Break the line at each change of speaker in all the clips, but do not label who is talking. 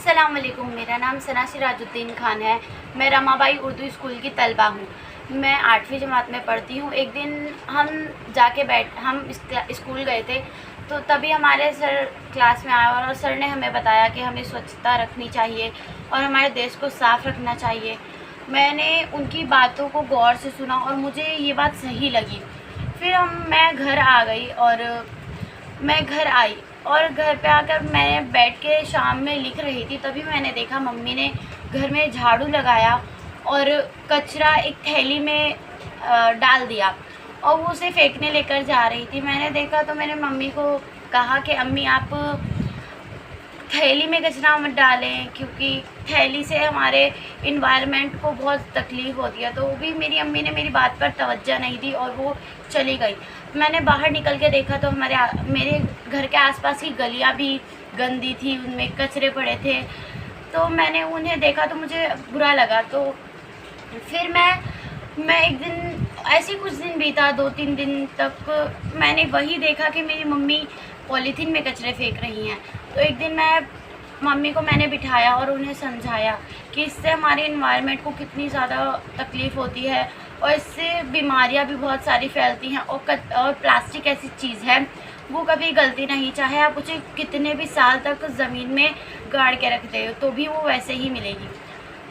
अस्सलाम वालेकुम। मेरा नाम सना सिराजुद्दीन खान है। मैं रमाबाई उर्दू स्कूल की तलबा हूँ। मैं 8वीं जमात में पढ़ती हूँ। एक दिन हम स्कूल गए थे, तो तभी हमारे सर क्लास में आए और सर ने हमें बताया कि हमें स्वच्छता रखनी चाहिए और हमारे देश को साफ़ रखना चाहिए। मैंने उनकी बातों को गौर से सुना और मुझे ये बात सही लगी। फिर मैं घर आई और घर पे आकर मैं बैठ के शाम में लिख रही थी, तभी मैंने देखा मम्मी ने घर में झाड़ू लगाया और कचरा एक थैली में डाल दिया और वो उसे फेंकने लेकर जा रही थी। मैंने देखा तो मैंने मम्मी को कहा कि अम्मी, आप थैली में कचरा मत डालें, क्योंकि थैली से हमारे इन्वायरमेंट को बहुत तकलीफ़ होती है। तो वो भी मेरी अम्मी ने मेरी बात पर तवज्जो नहीं दी और वो चली गई। मैंने बाहर निकल के देखा तो मेरे घर के आसपास की गलियां भी गंदी थी, उनमें कचरे पड़े थे। तो मैंने उन्हें देखा तो मुझे बुरा लगा। तो फिर मैं एक दिन, ऐसे कुछ दिन बीता, 2-3 दिन तक मैंने वही देखा कि मेरी मम्मी पॉलीथीन में कचरे फेंक रही हैं। तो एक दिन मम्मी को मैंने बिठाया और उन्हें समझाया कि इससे हमारे इन्वायरमेंट को कितनी ज़्यादा तकलीफ़ होती है और इससे बीमारियां भी बहुत सारी फैलती हैं। और प्लास्टिक ऐसी चीज़ है, वो कभी गलती नहीं, चाहे आप उसे कितने भी साल तक ज़मीन में गाड़ के रख दे तो भी वो वैसे ही मिलेगी।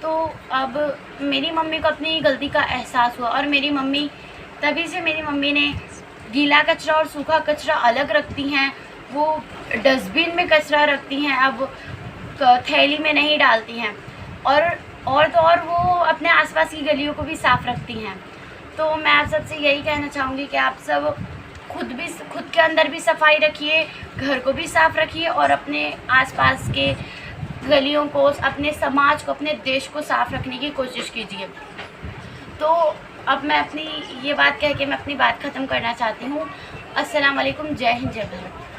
तो अब मेरी मम्मी को अपनी गलती का एहसास हुआ और मेरी मम्मी ने गीला कचरा और सूखा कचरा अलग रखती हैं। वो डस्टबिन में कचरा रखती हैं, अब थैली में नहीं डालती हैं। और वो अपने आसपास की गलियों को भी साफ़ रखती हैं। तो मैं आप सबसे यही कहना चाहूँगी कि आप सब खुद के अंदर भी सफाई रखिए, घर को भी साफ़ रखिए और अपने आसपास के गलियों को, अपने समाज को, अपने देश को साफ़ रखने की कोशिश कीजिए। तो अब मैं अपनी ये बात कह के मैं अपनी बात ख़त्म करना चाहती हूँ। अस्सलाम वालेकुम। जय हिंद, जय भारत।